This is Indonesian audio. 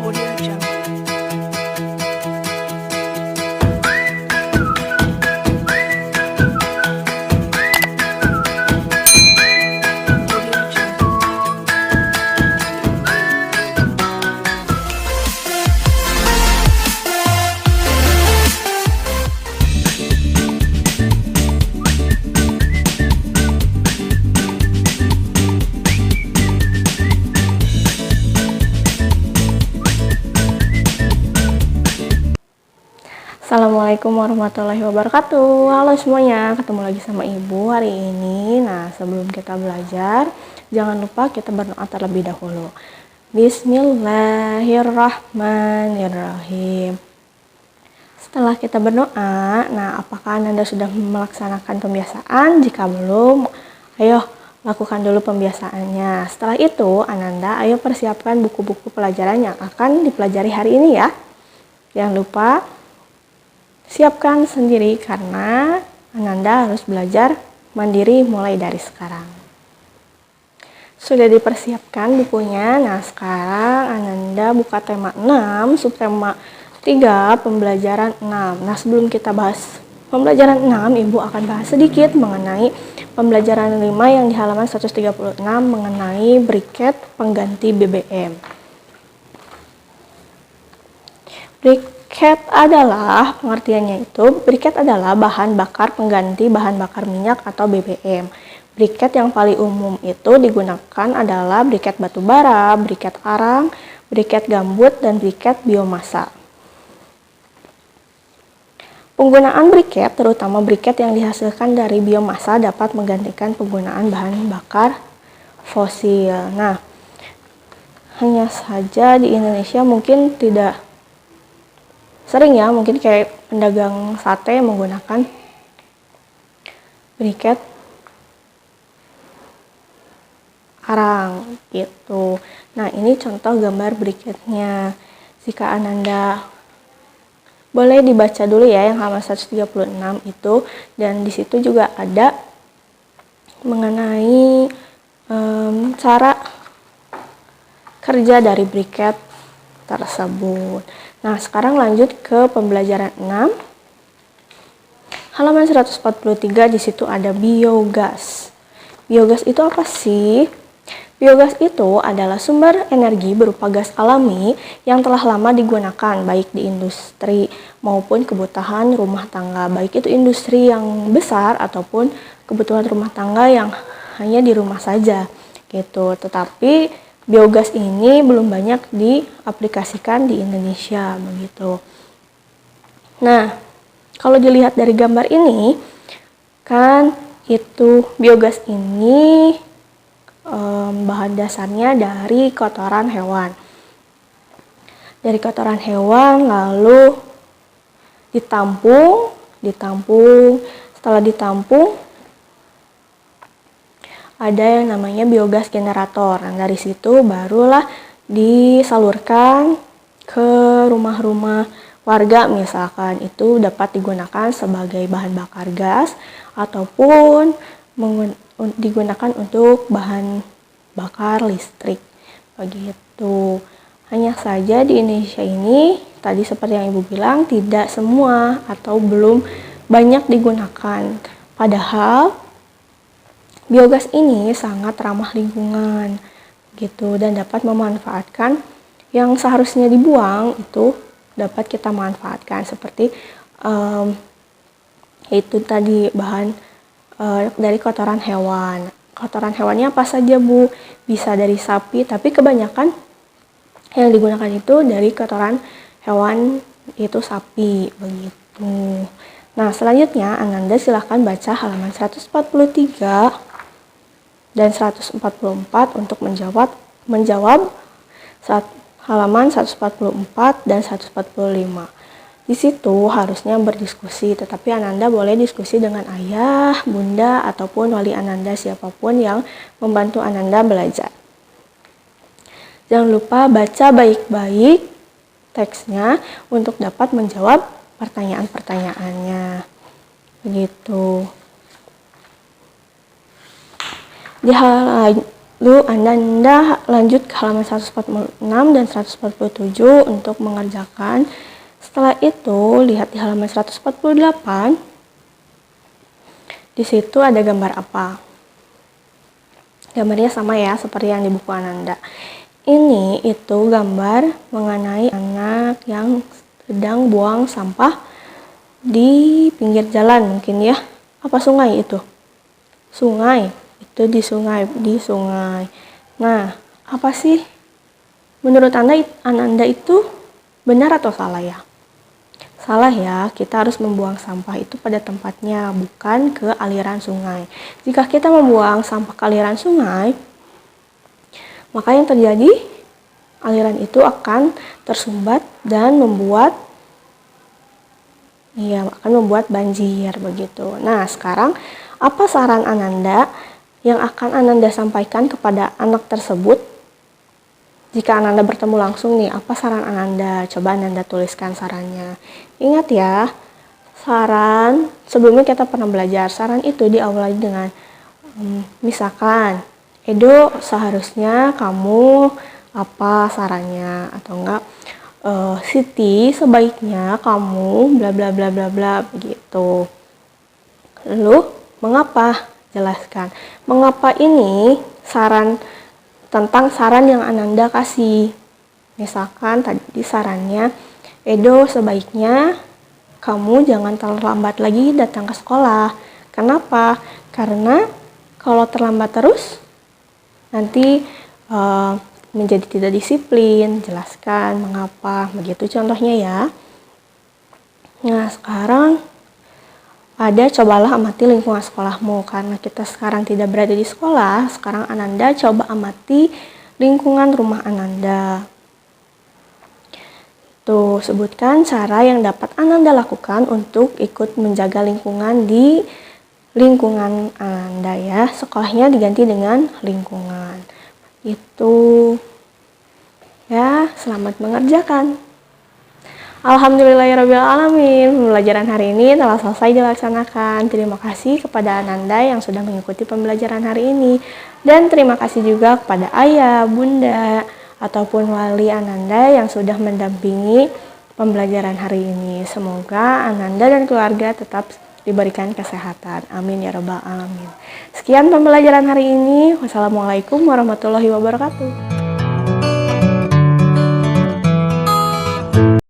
Audio Jungle. Audio Jungle. Assalamualaikum warahmatullahi wabarakatuh. Halo semuanya, ketemu lagi sama Ibu hari ini. Nah, sebelum kita belajar, jangan lupa kita berdoa terlebih dahulu. Bismillahirrahmanirrahim. Setelah kita berdoa, nah apakah Anda sudah melaksanakan pembiasaan? Jika belum, ayo lakukan dulu pembiasaannya. Setelah itu, Ananda ayo persiapkan buku-buku pelajaran yang akan dipelajari hari ini ya. Jangan lupa siapkan sendiri karena Ananda harus belajar mandiri mulai dari sekarang. Sudah dipersiapkan bukunya. Nah, sekarang Ananda buka tema 6, subtema 3, pembelajaran 6. Nah, sebelum kita bahas pembelajaran 6, Ibu akan bahas sedikit mengenai pembelajaran 5 yang di halaman 136 mengenai briket pengganti BBM. Briket adalah, pengertiannya itu, briket adalah bahan bakar pengganti bahan bakar minyak atau BBM. Briket yang paling umum itu digunakan adalah briket batu bara, briket arang, briket gambut, dan briket biomasa. Penggunaan briket, terutama briket yang dihasilkan dari biomasa, dapat menggantikan penggunaan bahan bakar fosil. Nah, hanya saja di Indonesia mungkin tidak sering ya, mungkin kayak pedagang sate menggunakan briket arang gitu. Nah, ini contoh gambar briketnya. Jika Ananda boleh dibaca dulu ya yang halaman 136 itu, dan di situ juga ada mengenai cara kerja dari briket tersebut. Nah, sekarang lanjut ke pembelajaran 6. Halaman 143, di situ ada biogas. Biogas itu apa sih? Biogas itu adalah sumber energi berupa gas alami yang telah lama digunakan baik di industri maupun kebutuhan rumah tangga, baik itu industri yang besar ataupun kebutuhan rumah tangga yang hanya di rumah saja gitu. Tetapi biogas ini belum banyak diaplikasikan di Indonesia begitu. Nah, kalau dilihat dari gambar ini, kan itu biogas ini bahan dasarnya dari kotoran hewan. Dari kotoran hewan lalu ditampung. Setelah ditampung, ada yang namanya biogas generator. Nah, dari situ barulah disalurkan ke rumah-rumah warga, misalkan itu dapat digunakan sebagai bahan bakar gas ataupun digunakan untuk bahan bakar listrik begitu. Hanya saja di Indonesia ini tadi seperti yang Ibu bilang tidak semua atau belum banyak digunakan. Padahal biogas ini sangat ramah lingkungan gitu dan dapat memanfaatkan yang seharusnya dibuang itu dapat kita manfaatkan seperti itu tadi bahan dari kotoran hewan. Kotoran hewannya apa saja Bu? Bisa dari sapi, tapi kebanyakan yang digunakan itu dari kotoran hewan itu sapi begitu. Nah, selanjutnya Ananda silahkan baca halaman 143 dan 144 untuk menjawab halaman 144 dan 145. Di situ harusnya berdiskusi, tetapi Ananda boleh diskusi dengan ayah, bunda, ataupun wali Ananda, siapapun yang membantu Ananda belajar. Jangan lupa baca baik-baik teksnya untuk dapat menjawab pertanyaan-pertanyaannya. Begitu. Lalu Anda lanjut ke halaman 146 dan 147 untuk mengerjakan. Setelah itu, lihat di halaman 148. Di situ ada gambar apa? Gambarnya sama ya, seperti yang di buku Ananda. Ini itu gambar mengenai anak yang sedang buang sampah di pinggir jalan mungkin ya. Apa sungai itu? Sungai. Itu di sungai. Nah, apa sih menurut Ananda itu benar atau salah ya? Salah ya, kita harus membuang sampah itu pada tempatnya, bukan ke aliran sungai. Jika kita membuang sampah ke aliran sungai, maka yang terjadi, aliran itu akan tersumbat dan membuat banjir begitu. Nah, sekarang apa saran Ananda yang akan Ananda sampaikan kepada anak tersebut? Jika Ananda bertemu langsung nih, apa saran Ananda? Coba Ananda tuliskan sarannya. Ingat ya, saran sebelumnya kita pernah belajar. Saran itu diawali dengan misalkan, Edo seharusnya kamu apa sarannya, atau enggak Siti sebaiknya kamu bla bla bla bla bla begitu. Lalu mengapa? Jelaskan. Mengapa ini tentang saran yang Ananda kasih. Misalkan tadi sarannya, Edo sebaiknya kamu jangan terlambat lagi datang ke sekolah. Kenapa? Karena kalau terlambat terus nanti menjadi tidak disiplin. Jelaskan mengapa, begitu contohnya ya. Nah, sekarang cobalah amati lingkungan sekolahmu. Karena kita sekarang tidak berada di sekolah, sekarang Ananda coba amati lingkungan rumah Ananda. Tuh, sebutkan cara yang dapat Ananda lakukan untuk ikut menjaga lingkungan di lingkungan Ananda ya. Sekolahnya diganti dengan lingkungan. Itu ya, selamat mengerjakan. Alhamdulillahirrabbilalamin, pembelajaran hari ini telah selesai dilaksanakan. Terima kasih kepada Ananda yang sudah mengikuti pembelajaran hari ini. Dan terima kasih juga kepada ayah, bunda, ataupun wali Ananda yang sudah mendampingi pembelajaran hari ini. Semoga Ananda dan keluarga tetap diberikan kesehatan. Amin ya rabbal alamin. Sekian pembelajaran hari ini. Wassalamualaikum warahmatullahi wabarakatuh.